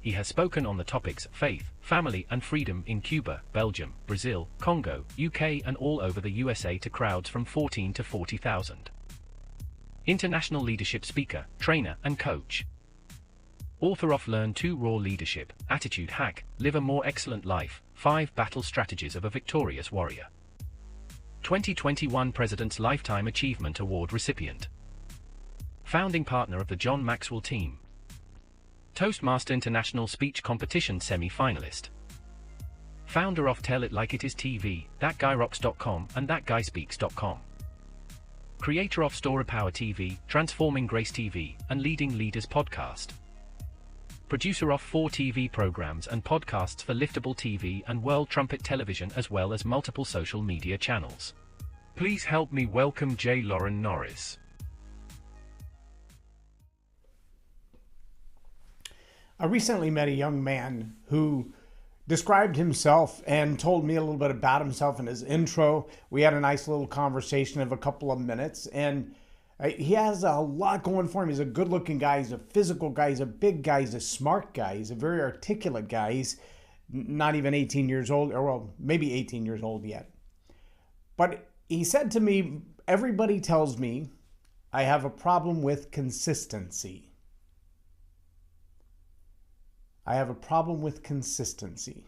He has spoken on the topics faith, family and freedom in Cuba, Belgium, Brazil, Congo, UK and all over the USA to crowds from 14 to 40,000. International leadership speaker, trainer and coach. Author of Learn to Raw Leadership, Attitude Hack, Live a More Excellent Life, 5 Battle Strategies of a Victorious Warrior. 2021 President's Lifetime Achievement Award recipient. Founding partner of the John Maxwell team. Toastmaster International Speech Competition semi-finalist. Founder of Tell It Like It Is TV, ThatGuyRocks.com and ThatGuySpeaks.com. Creator of Story Power TV, Transforming Grace TV, and Leading Leaders Podcast. Producer of 4 TV programs and podcasts for Liftable TV and World Trumpet Television as well as multiple social media channels. Please help me welcome J Loren Norris. I recently met a young man who described himself and told me a little bit about himself in his intro. We had a nice little conversation of a couple of minutes, and he has a lot going for him. He's a good-looking guy. He's a physical guy. He's a big guy. He's a smart guy. He's a very articulate guy. He's not even 18 years old, or well, maybe 18 years old yet. But he said to me, everybody tells me I have a problem with consistency. I have a problem with consistency.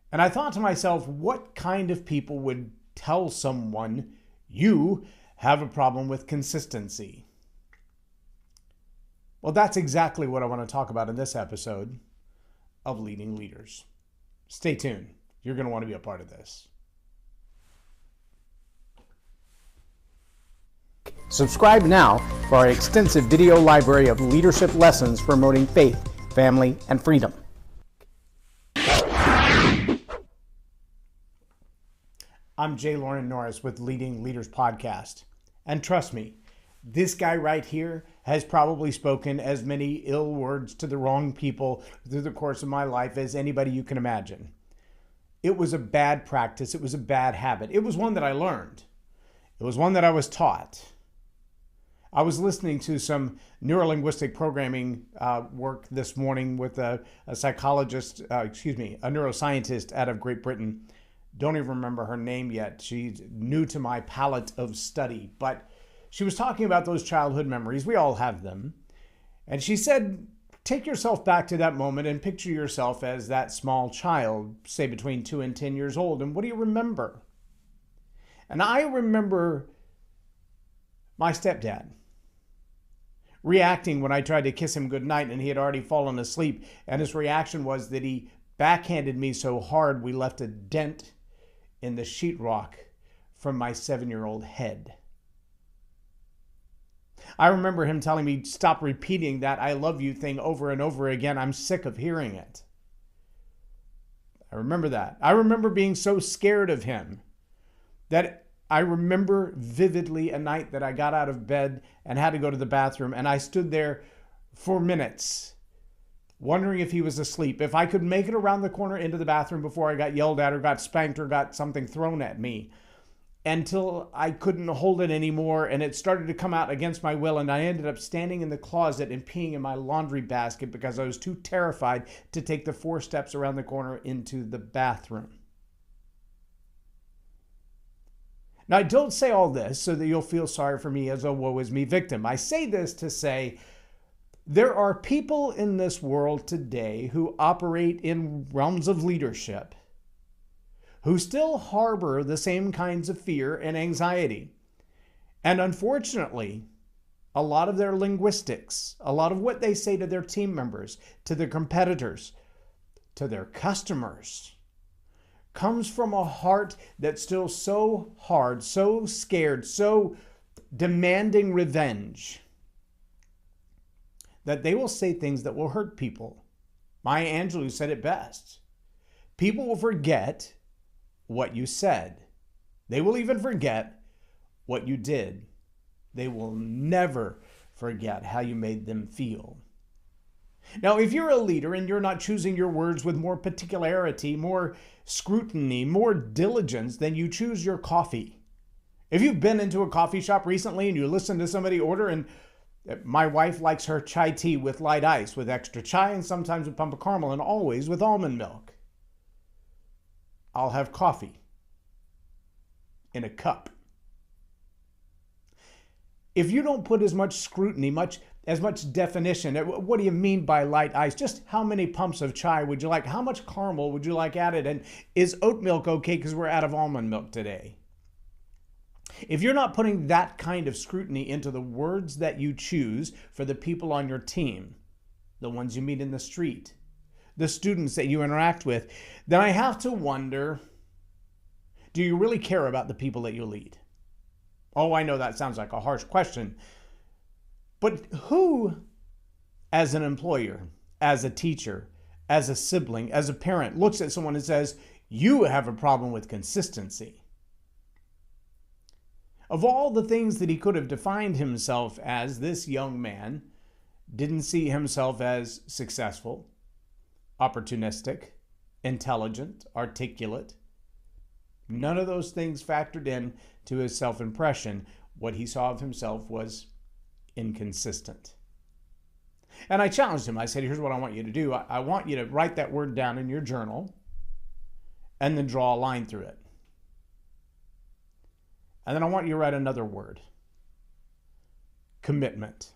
And I thought to myself, what kind of people would tell someone you have a problem with consistency? Well, that's exactly what I want to talk about in this episode of Leading Leaders. Stay tuned. You're going to want to be a part of this. Subscribe now for our extensive video library of leadership lessons promoting faith, family, and freedom. I'm J Loren Norris with Leading Leaders Podcast. And trust me, this guy right here has probably spoken as many ill words to the wrong people through the course of my life as anybody you can imagine. It was a bad practice. It was a bad habit. It was one that I learned. It was one that I was taught. I was listening to some neurolinguistic programming work this morning with a neuroscientist out of Great Britain. Don't even remember her name yet. She's new to my palette of study, but she was talking about those childhood memories. We all have them. And she said, take yourself back to that moment and picture yourself as that small child, say between 2 and 10 years old. And what do you remember? And I remember my stepdad reacting when I tried to kiss him goodnight and he had already fallen asleep. And his reaction was that he backhanded me so hard we left a dent in the sheetrock from my 7-year-old head. I remember him telling me, stop repeating that I love you thing over and over again. I'm sick of hearing it. I remember that. I remember being so scared of him that I remember vividly a night that I got out of bed and had to go to the bathroom, and I stood there for minutes wondering if he was asleep, if I could make it around the corner into the bathroom before I got yelled at or got spanked or got something thrown at me, until I couldn't hold it anymore and it started to come out against my will, and I ended up standing in the closet and peeing in my laundry basket because I was too terrified to take the 4 steps around the corner into the bathroom. Now, I don't say all this so that you'll feel sorry for me as a woe is me victim. I say this to say there are people in this world today who operate in realms of leadership who still harbor the same kinds of fear and anxiety. And unfortunately, a lot of their linguistics, a lot of what they say to their team members, to their competitors, to their customers, comes from a heart that's still so hard, so scared, so demanding revenge that they will say things that will hurt people. Maya Angelou said it best. People will forget what you said. They will even forget what you did. They will never forget how you made them feel. Now, if you're a leader and you're not choosing your words with more particularity, more scrutiny, more diligence, then you choose your coffee. If you've been into a coffee shop recently and you listen to somebody order and My wife likes her chai tea with light ice, with extra chai, and sometimes with pump of caramel, and always with almond milk. I'll have coffee in a cup. If you don't put as much scrutiny, as much definition, what do you mean by light ice? Just how many pumps of chai would you like? How much caramel would you like added? And is oat milk okay because we're out of almond milk today? If you're not putting that kind of scrutiny into the words that you choose for the people on your team, the ones you meet in the street, the students that you interact with, then I have to wonder, do you really care about the people that you lead? Oh, I know that sounds like a harsh question, but who, as an employer, as a teacher, as a sibling, as a parent, looks at someone and says, you have a problem with consistency? Of all the things that he could have defined himself as, this young man didn't see himself as successful, opportunistic, intelligent, articulate. None of those things factored in to his self-impression. What he saw of himself was inconsistent. And I challenged him. I said, here's what I want you to do. I want you to write that word down in your journal and then draw a line through it. And then I want you to write another word: commitment.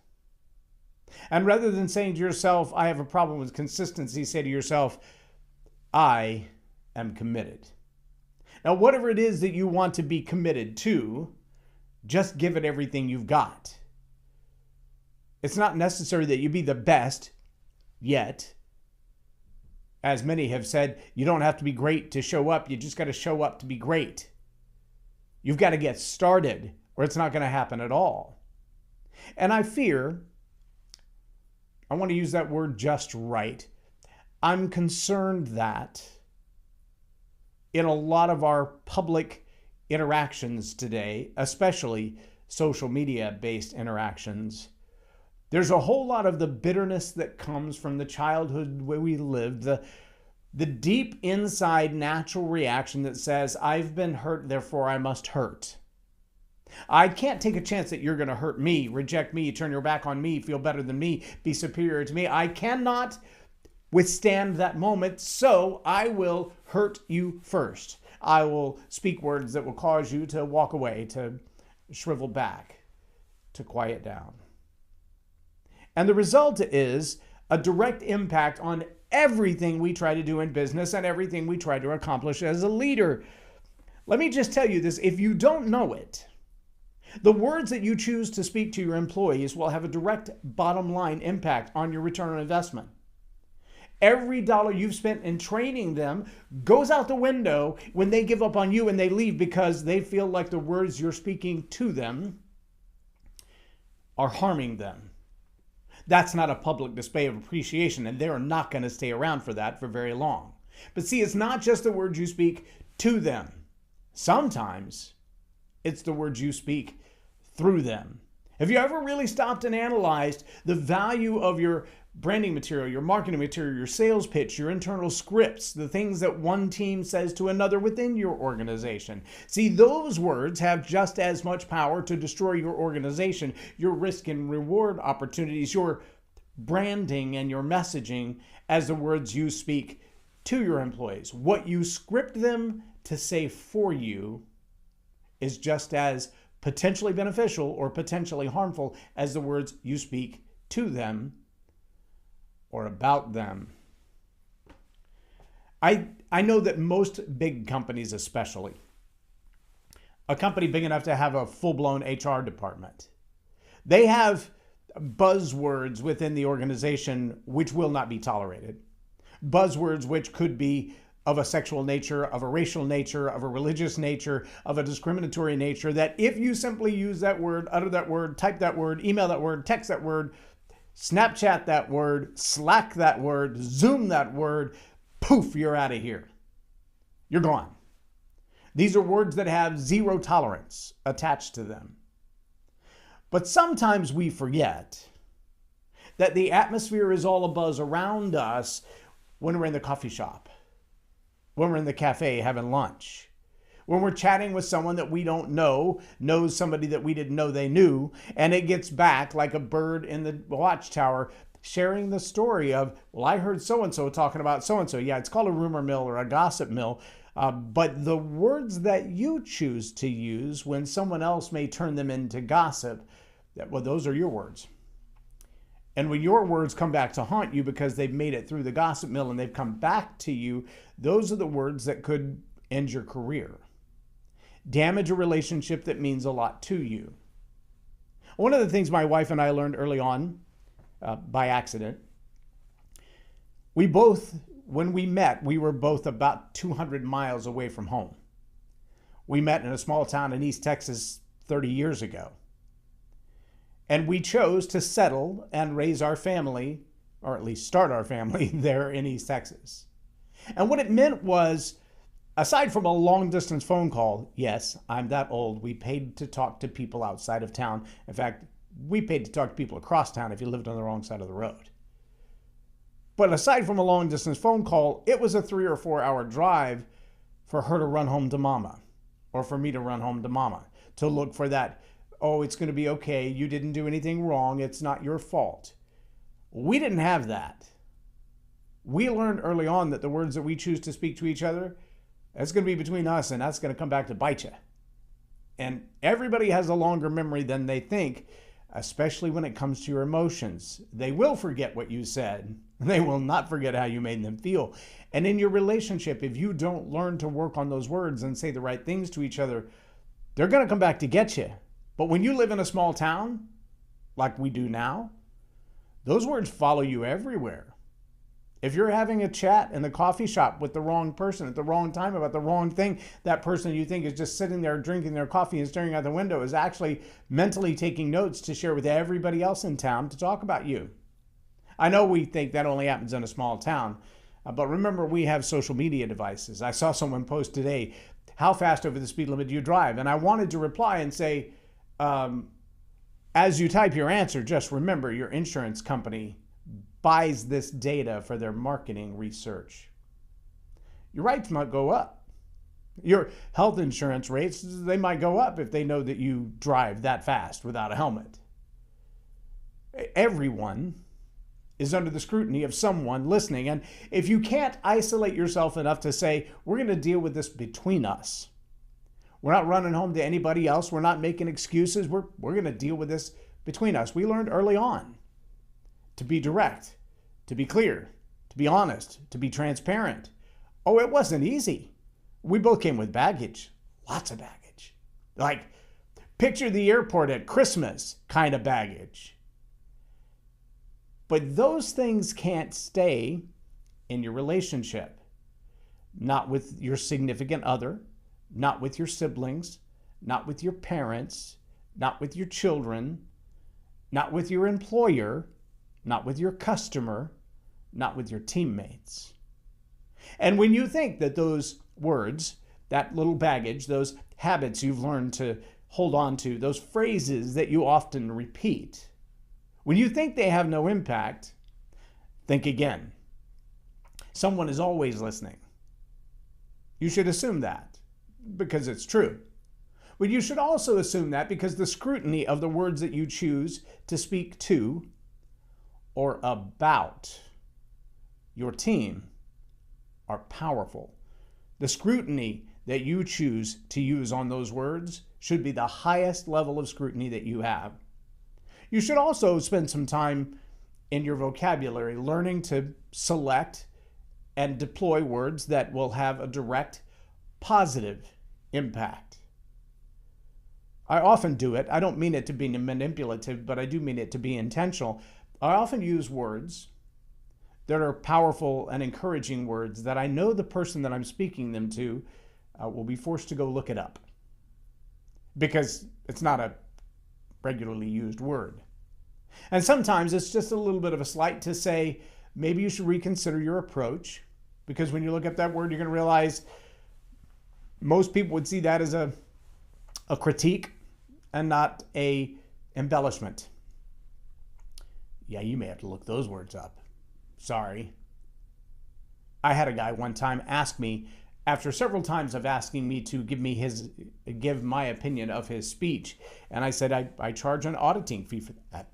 And rather than saying to yourself, I have a problem with consistency, say to yourself, I am committed. Now, whatever it is that you want to be committed to, just give it everything you've got. It's not necessary that you be the best yet. As many have said, you don't have to be great to show up. You just got to show up to be great. You've got to get started, or it's not going to happen at all. And I fear, I want to use that word just right, I'm concerned that in a lot of our public interactions today, especially social media-based interactions, there's a whole lot of the bitterness that comes from the childhood where we lived, the deep inside natural reaction that says, I've been hurt, therefore I must hurt. I can't take a chance that you're going to hurt me, reject me, turn your back on me, feel better than me, be superior to me. I cannot withstand that moment, so I will hurt you first. I will speak words that will cause you to walk away, to shrivel back, to quiet down. And the result is a direct impact on everything we try to do in business and everything we try to accomplish as a leader. Let me just tell you this, if you don't know it, the words that you choose to speak to your employees will have a direct bottom line impact on your return on investment. Every dollar you've spent in training them goes out the window when they give up on you and they leave because they feel like the words you're speaking to them are harming them. That's not a public display of appreciation, and they're not going to stay around for that for very long. But see, it's not just the words you speak to them. Sometimes it's the words you speak through them. Have you ever really stopped and analyzed the value of your branding material, your marketing material, your sales pitch, your internal scripts, the things that one team says to another within your organization? See, those words have just as much power to destroy your organization, your risk and reward opportunities, your branding and your messaging as the words you speak to your employees. What you script them to say for you is just as potentially beneficial or potentially harmful as the words you speak to them or about them. I know that most big companies, especially, a company big enough to have a full-blown HR department, they have buzzwords within the organization which will not be tolerated. Buzzwords which could be of a sexual nature, of a racial nature, of a religious nature, of a discriminatory nature, that if you simply use that word, utter that word, type that word, email that word, text that word, Snapchat that word, Slack that word, Zoom that word, poof, you're out of here. You're gone. These are words that have zero tolerance attached to them. But sometimes we forget that the atmosphere is all abuzz around us when we're in the coffee shop, when we're in the cafe having lunch, When we're chatting with someone that we don't know, knows somebody that we didn't know they knew, and it gets back like a bird in the watchtower, sharing the story of, well, I heard so-and-so talking about so-and-so. Yeah, it's called a rumor mill or a gossip mill. But the words that you choose to use when someone else may turn them into gossip, well, those are your words. And when your words come back to haunt you because they've made it through the gossip mill and they've come back to you, those are the words that could end your career, damage a relationship that means a lot to you. One of the things my wife and I learned early on, by accident, we both, when we met, we were both about 200 miles away from home. We met in a small town in East Texas 30 years ago. And we chose to settle and raise our family, or at least start our family, there in East Texas. And what it meant was, aside from a long-distance phone call, yes, I'm that old, we paid to talk to people outside of town. In fact, we paid to talk to people across town if you lived on the wrong side of the road. But aside from a long-distance phone call, it was a 3 or 4 hour drive for her to run home to mama, or for me to run home to mama, to look for that, oh, it's going to be okay, you didn't do anything wrong, it's not your fault. We didn't have that. We learned early on that the words that we choose to speak to each other, that's going to be between us, and that's going to come back to bite you. And everybody has a longer memory than they think, especially when it comes to your emotions. They will forget what you said. They will not forget how you made them feel. And in your relationship, if you don't learn to work on those words and say the right things to each other, they're going to come back to get you. But when you live in a small town, like we do now, those words follow you everywhere. If you're having a chat in the coffee shop with the wrong person at the wrong time about the wrong thing, that person you think is just sitting there drinking their coffee and staring out the window is actually mentally taking notes to share with everybody else in town to talk about you. I know we think that only happens in a small town, but remember, we have social media devices. I saw someone post today, how fast over the speed limit do you drive? And I wanted to reply and say, as you type your answer, just remember your insurance company buys this data for their marketing research. Your rates might go up. Your health insurance rates, they might go up if they know that you drive that fast without a helmet. Everyone is under the scrutiny of someone listening. And if you can't isolate yourself enough to say, we're going to deal with this between us. We're not running home to anybody else. We're not making excuses. We're going to deal with this between us. We learned early on to be direct, to be clear, to be honest, to be transparent. Oh, it wasn't easy. We both came with baggage, lots of baggage. Like, picture the airport at Christmas kind of baggage. But those things can't stay in your relationship. Not with your significant other, not with your siblings, not with your parents, not with your children, not with your employer, not with your customer, not with your teammates. And when you think that those words, that little baggage, those habits you've learned to hold on to, those phrases that you often repeat, when you think they have no impact, think again. Someone is always listening. You should assume that because it's true. But you should also assume that because the scrutiny of the words that you choose to speak to or about your team are powerful. The scrutiny that you choose to use on those words should be the highest level of scrutiny that you have. You should also spend some time in your vocabulary learning to select and deploy words that will have a direct positive impact. I often do it. I don't mean it to be manipulative, but I do mean it to be intentional. I often use words that are powerful and encouraging words that I know the person that I'm speaking them to will be forced to go look it up because it's not a regularly used word. And sometimes it's just a little bit of a slight to say, maybe you should reconsider your approach, because when you look up that word, you're going to realize most people would see that as a critique and not a embellishment. Yeah, you may have to look those words up. Sorry. I had a guy one time ask me after several times of asking me to give my opinion of his speech. And I said, I charge an auditing fee for that.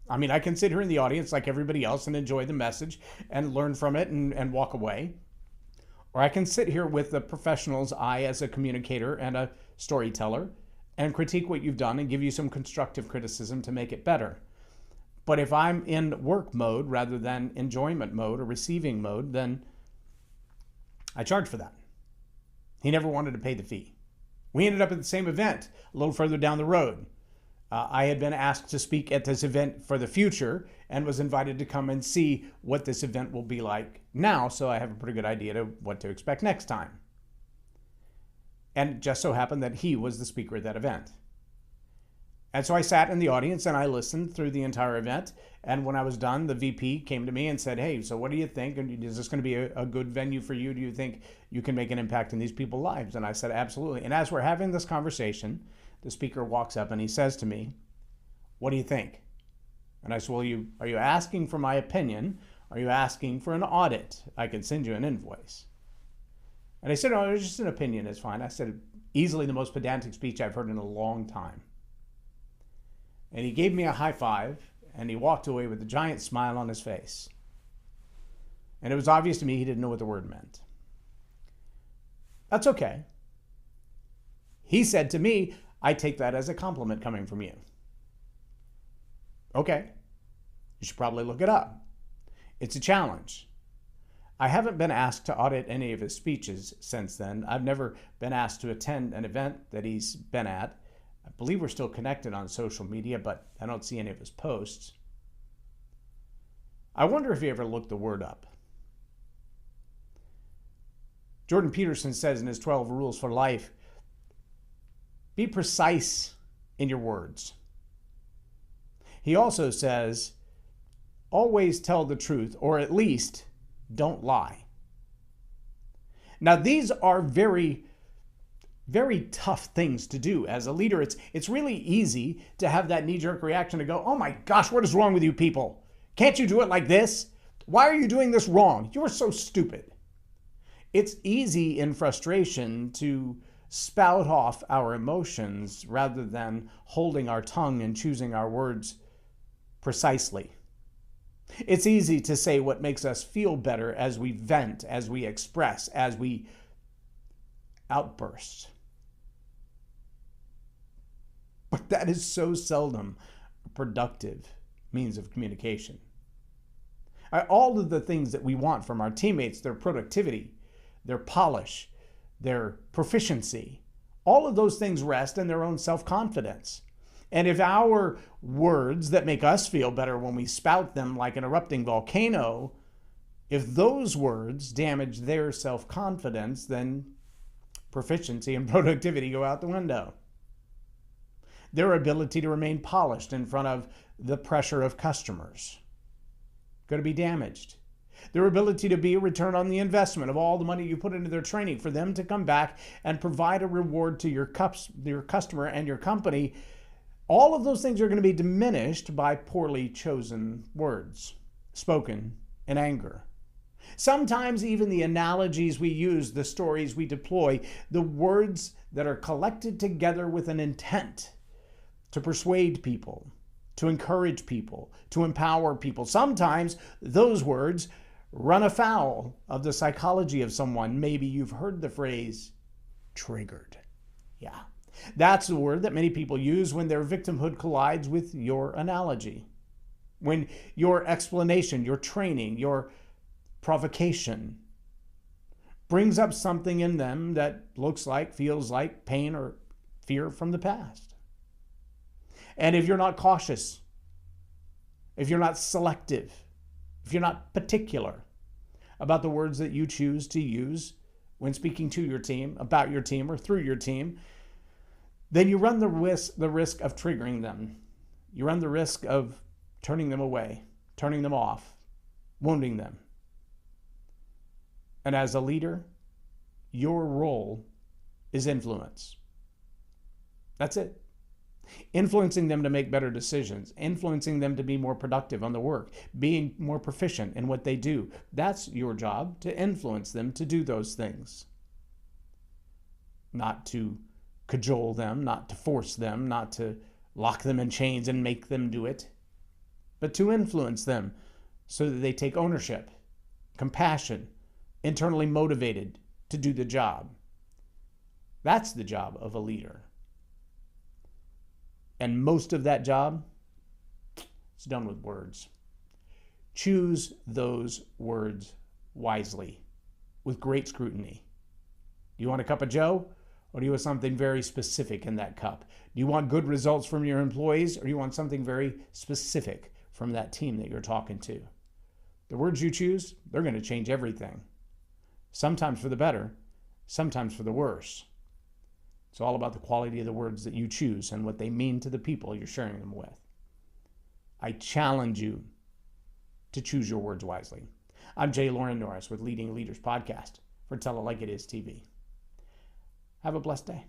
I mean, I can sit here in the audience like everybody else and enjoy the message and learn from it and walk away. Or I can sit here with the professional's eye as a communicator and a storyteller and critique what you've done and give you some constructive criticism to make it better. But if I'm in work mode rather than enjoyment mode or receiving mode, then I charge for that. He never wanted to pay the fee. We ended up at the same event a little further down the road. I had been asked to speak at this event for the future and was invited to come and see what this event will be like now, so I have a pretty good idea of what to expect next time. And it just so happened that he was the speaker at that event. And so I sat in the audience and I listened through the entire event. And when I was done, the VP came to me and said, hey, so what do you think? And is this going to be a good venue for you? Do you think you can make an impact in these people's lives? And I said, absolutely. And as we're having this conversation, the speaker walks up and he says to me, what do you think? And I said, well, are you asking for my opinion? Are you asking for an audit? I can send you an invoice. And I said, no, it's just an opinion. It's fine. I said, easily the most pedantic speech I've heard in a long time. And he gave me a high five and he walked away with a giant smile on his face. And it was obvious to me he didn't know what the word meant. That's okay. He said to me, I take that as a compliment coming from you. Okay, you should probably look it up. It's a challenge. I haven't been asked to audit any of his speeches since then. I've never been asked to attend an event that he's been at. I believe we're still connected on social media, but I don't see any of his posts. I wonder if he ever looked the word up. Jordan Peterson says in his 12 Rules for Life, be precise in your words. He also says, always tell the truth, or at least don't lie. Now, these are very, very tough things to do as a leader. It's really easy to have that knee-jerk reaction to go, oh my gosh, what is wrong with you people? Can't you do it like this? Why are you doing this wrong? You are so stupid. It's easy in frustration to spout off our emotions rather than holding our tongue and choosing our words precisely. It's easy to say what makes us feel better as we vent, as we express, as we outburst. But that is so seldom a productive means of communication. All of the things that we want from our teammates, their productivity, their polish, their proficiency, all of those things rest in their own self-confidence. And if our words that make us feel better when we spout them like an erupting volcano, if those words damage their self-confidence, then proficiency and productivity go out the window. Their ability to remain polished in front of the pressure of customers going to be damaged. Their ability to be a return on the investment of all the money you put into their training for them to come back and provide a reward to your customer and your company. All of those things are going to be diminished by poorly chosen words spoken in anger. Sometimes even the analogies we use, the stories we deploy, the words that are collected together with an intent to persuade people, to encourage people, to empower people. Sometimes those words run afoul of the psychology of someone. Maybe you've heard the phrase triggered. Yeah. That's the word that many people use when their victimhood collides with your analogy. When your explanation, your training, your provocation brings up something in them that looks like, feels like pain or fear from the past. And if you're not cautious, if you're not selective, if you're not particular about the words that you choose to use when speaking to your team, about your team, or through your team, then you run the risk of triggering them. You run the risk of turning them away, turning them off, wounding them. And as a leader, your role is influence. That's it. Influencing them to make better decisions, influencing them to be more productive on the work, being more proficient in what they do. That's your job, to influence them to do those things. not to cajole them, not to force them, not to lock them in chains and make them do it, but to influence them so that they take ownership, compassion, internally motivated to do the job. That's the job of a leader. And most of that job is done with words. Choose those words wisely, with great scrutiny. Do you want a cup of joe, or do you want something very specific in that cup? Do you want good results from your employees, or do you want something very specific from that team that you're talking to? The words you choose, they're going to change everything. Sometimes for the better, sometimes for the worse. It's all about the quality of the words that you choose and what they mean to the people you're sharing them with. I challenge you to choose your words wisely. I'm J Loren Norris with Leading Leaders Podcast for Tell It Like It Is TV. Have a blessed day.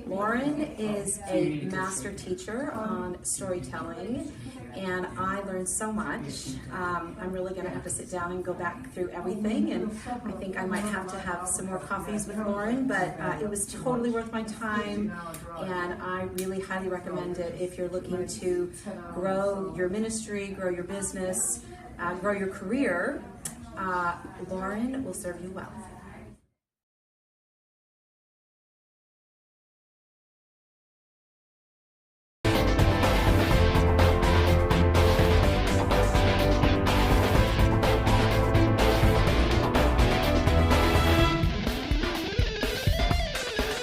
Loren is a master teacher on storytelling, and I learned so much. I'm really going to have to sit down and go back through everything, and I think I might have to have some more coffees with Loren, but it was totally worth my time, and I really highly recommend it if you're looking to grow your ministry, grow your business, grow your career. Loren will serve you well.